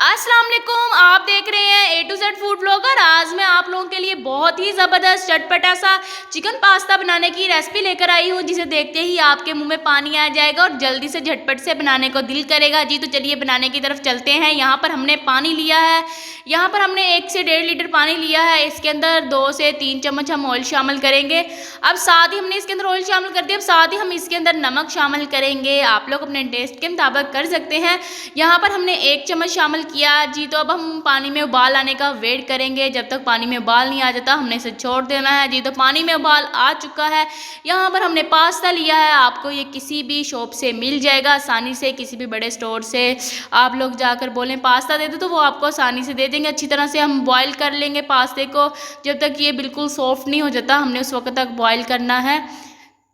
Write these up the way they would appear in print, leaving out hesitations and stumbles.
अस्सलाम वालेकुम, आप देख रहे हैं ए टू जेड फूड ब्लॉगर। आज मैं आप लोगों के लिए बहुत ही ज़बरदस्त चटपटा सा चिकन पास्ता बनाने की रेसिपी लेकर आई हूँ, जिसे देखते ही आपके मुंह में पानी आ जाएगा और जल्दी से झटपट से बनाने को दिल करेगा। जी तो चलिए बनाने की तरफ चलते हैं। यहाँ पर हमने पानी लिया है, यहाँ पर हमने 1 से 1.5 लीटर पानी लिया है। इसके अंदर 2 से 3 चम्मच हम ऑयल शामिल करेंगे। अब साथ ही हमने इसके अंदर ऑयल शामिल कर दिया। अब साथ ही हम इसके अंदर नमक शामिल करेंगे, आप लोग अपने टेस्ट के मुताबिक कर सकते हैं। यहाँ पर हमने 1 चम्मच शामिल किया। जी तो अब हम पानी में उबाल आने का वेट करेंगे। जब तक पानी में उबाल नहीं आ जाता हमने इसे छोड़ देना है। जी तो पानी में उबाल आ चुका है। यहाँ पर हमने पास्ता लिया है, आपको ये किसी भी शॉप से मिल जाएगा आसानी से, किसी भी बड़े स्टोर से आप लोग जाकर बोलें पास्ता दे दो तो वो आपको आसानी से दे देंगे। अच्छी तरह से हम बॉईल कर लेंगे पास्ते को, जब तक ये बिल्कुल सॉफ्ट नहीं हो जाता हमने उस वक्त तक बॉईल करना है।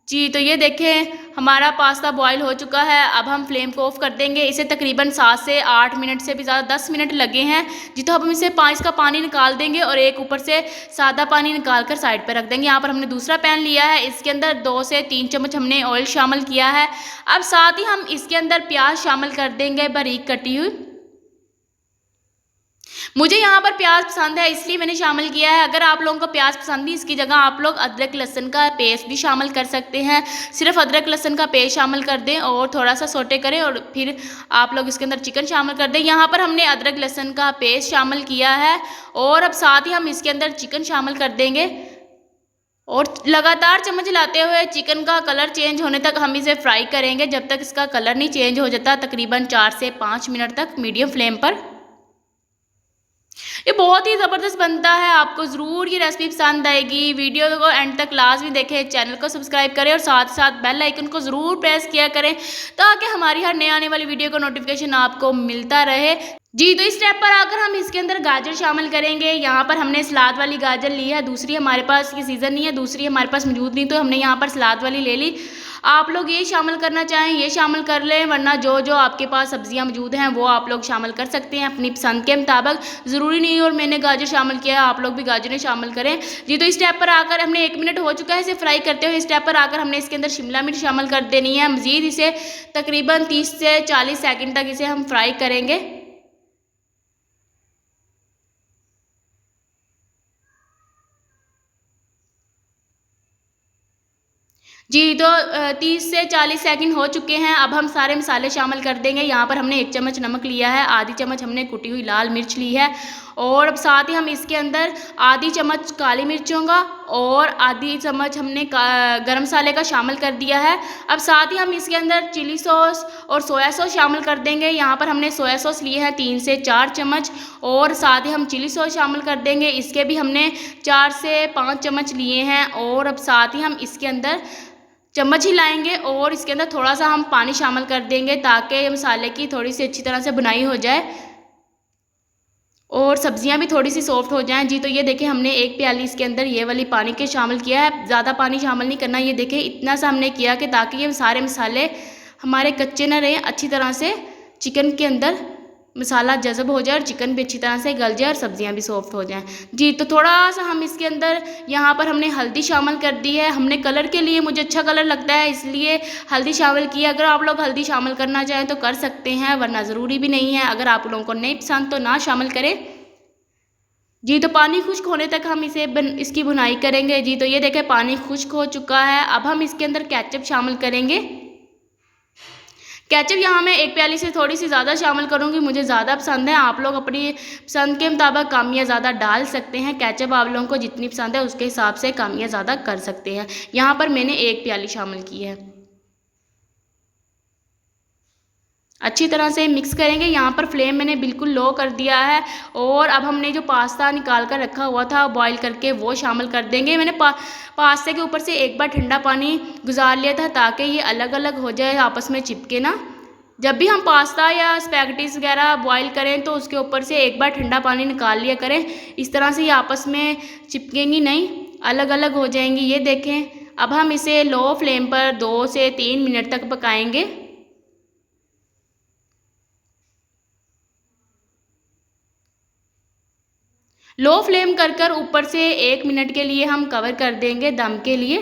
जी तो ये देखें हमारा पास्ता बॉईल हो चुका है। अब हम फ्लेम को ऑफ कर देंगे। इसे तकरीबन 7 से 8 मिनट से भी ज़्यादा 10 मिनट लगे हैं। जी तो अब हम इसे इसका पानी निकाल देंगे और एक ऊपर से सादा पानी निकाल कर साइड पर रख देंगे। यहाँ पर हमने दूसरा पैन लिया है, इसके अंदर 2 से 3 चम्मच हमने ऑयल शामिल किया है। अब साथ ही हम इसके अंदर प्याज शामिल कर देंगे, बारीक कटी हुई। मुझे यहाँ पर प्याज पसंद है इसलिए मैंने शामिल किया है। अगर आप लोगों को प्याज पसंद नहीं, इसकी जगह आप लोग अदरक लहसुन का पेस्ट भी शामिल कर सकते हैं। सिर्फ अदरक लहसुन का पेस्ट शामिल कर दें और थोड़ा सा सोटे करें और फिर आप लोग इसके अंदर चिकन शामिल कर दें। यहाँ पर हमने अदरक लहसुन का पेस्ट शामिल किया है और अब साथ ही हम इसके अंदर चिकन शामिल कर देंगे और लगातार चम्मच हिलाते हुए चिकन का कलर चेंज होने तक हम इसे फ्राई करेंगे, जब तक इसका कलर नहीं चेंज हो जाता। तकरीबन 4 से 5 मिनट तक मीडियम फ्लेम पर। ये बहुत ही ज़बरदस्त बनता है, आपको ज़रूर ये रेसिपी पसंद आएगी। वीडियो को एंड तक लाजमी देखें, चैनल को सब्सक्राइब करें और साथ साथ बेल आइकन को ज़रूर प्रेस किया करें ताकि हमारी हर नए आने वाली वीडियो का नोटिफिकेशन आपको मिलता रहे। जी तो इस स्टेप पर आकर हम इसके अंदर गाजर शामिल करेंगे। यहाँ पर हमने सलाद वाली गाजर ली है, दूसरी हमारे पास ये सीज़न नहीं है, दूसरी हमारे पास मौजूद नहीं, तो हमने यहाँ पर सलाद वाली ले ली। आप लोग ये शामिल करना चाहें ये शामिल कर लें, वरना जो जो आपके पास सब्जियां मौजूद हैं वो आप लोग शामिल कर सकते हैं अपनी पसंद के मुताबिक। ज़रूरी नहीं और मैंने गाजर शामिल किया है, आप लोग भी गाजरें शामिल करें। जी तो इस स्टेप पर आकर हमने 1 मिनट हो चुका है इसे फ्राई करते हुए। इस स्टेप पर आकर हमने इसके अंदर शिमला मिर्च शामिल कर देनी है। मज़ीद इसे तकरीबन 30 से 40 सेकेंड तक इसे हम फ्राई करेंगे। जी तो 30 से 40 सेकंड हो चुके हैं। अब हम सारे मसाले शामिल कर देंगे। यहाँ पर हमने 1 चम्मच नमक लिया है, आधी चम्मच हमने कुटी हुई लाल मिर्च ली है और अब साथ ही हम इसके अंदर आधी चम्मच काली मिर्चों का और आधी चम्मच हमने गरम मसाले का शामिल कर दिया है। अब साथ ही हम इसके अंदर चिली सॉस और सोया सॉस शामिल कर देंगे। यहाँ पर हमने सोया सॉस लिए हैं 3 से 4 चम्मच और साथ ही हम चिली सॉस शामिल कर देंगे, इसके भी हमने 4 से 5 चम्मच लिए हैं। और अब साथ ही हम इसके अंदर चम्मच हिलाएंगे और इसके अंदर थोड़ा सा हम पानी शामिल कर देंगे ताकि मसाले की थोड़ी सी अच्छी तरह से बुनाई हो जाए और सब्जियां भी थोड़ी सी सॉफ्ट हो जाएं। जी तो ये देखें हमने 1 प्याली इसके अंदर ये वाली पानी के शामिल किया है, ज़्यादा पानी शामिल नहीं करना। ये देखें इतना सा हमने किया कि ताकि ये सारे मसाले हमारे कच्चे ना रहें, अच्छी तरह से चिकन के अंदर मसाला जज़ब हो जाए और चिकन भी अच्छी तरह से गल जाए और सब्जियां भी सॉफ्ट हो जाएं। जी तो थोड़ा सा हम इसके अंदर यहाँ पर हमने हल्दी शामिल कर दी है। हमने कलर के लिए, मुझे अच्छा कलर लगता है इसलिए हल्दी शामिल की है। अगर आप लोग हल्दी शामिल करना चाहें तो कर सकते हैं, वरना ज़रूरी भी नहीं है। अगर आप लोगों को नहीं पसंद तो ना शामिल करें। जी तो पानी खुश्क होने तक हम इसकी भुनाई करेंगे। जी तो ये देखें पानी खुश्क हो चुका है। अब हम इसके अंदर केचप शामिल करेंगे। केचप यहाँ मैं 1 प्याली से थोड़ी सी ज़्यादा शामिल करूँगी, मुझे ज़्यादा पसंद है। आप लोग अपनी पसंद के मुताबिक कम या ज़्यादा डाल सकते हैं। केचप आप लोगों को जितनी पसंद है उसके हिसाब से कम या ज़्यादा कर सकते हैं। यहाँ पर मैंने 1 प्याली शामिल की है। अच्छी तरह से मिक्स करेंगे। यहाँ पर फ्लेम मैंने बिल्कुल लो कर दिया है और अब हमने जो पास्ता निकाल कर रखा हुआ था बॉईल करके वो शामिल कर देंगे। मैंने पास्ते के ऊपर से एक बार ठंडा पानी गुजार लिया था ताकि ये अलग अलग हो जाए, आपस में चिपके ना। जब भी हम पास्ता या स्पैगेटीज वगैरह बॉईल करें तो उसके ऊपर से एक बार ठंडा पानी निकाल लिया करें, इस तरह से ये आपस में चिपकेंगी नहीं, अलग अलग हो जाएंगी। ये देखें अब हम इसे लो फ्लेम पर 2 से 3 मिनट तक पकाएंगे। लो फ्लेम कर कर ऊपर से 1 मिनट के लिए हम कवर कर देंगे दम के लिए।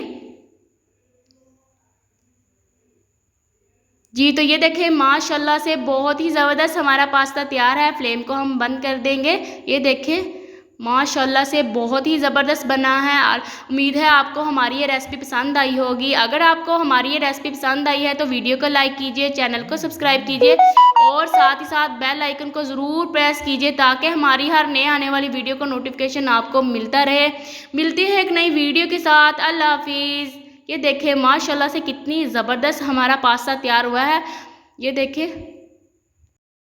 जी तो ये देखें माशाल्लाह से बहुत ही ज़बरदस्त हमारा पास्ता तैयार है। फ्लेम को हम बंद कर देंगे। ये देखें माशाल्लाह से बहुत ही ज़बरदस्त बना है और उम्मीद है आपको हमारी ये रेसिपी पसंद आई होगी। अगर आपको हमारी ये रेसिपी पसंद आई है तो वीडियो को लाइक कीजिए, चैनल को सब्सक्राइब कीजिए और साथ ही साथ बेल आइकन को ज़रूर प्रेस कीजिए ताकि हमारी हर नए आने वाली वीडियो को नोटिफिकेशन आपको मिलता रहे। मिलती है एक नई वीडियो के साथ। अल्लाह हाफिज़। ये देखें माशाल्लाह से कितनी ज़बरदस्त हमारा पास्ता तैयार हुआ है। ये देखें।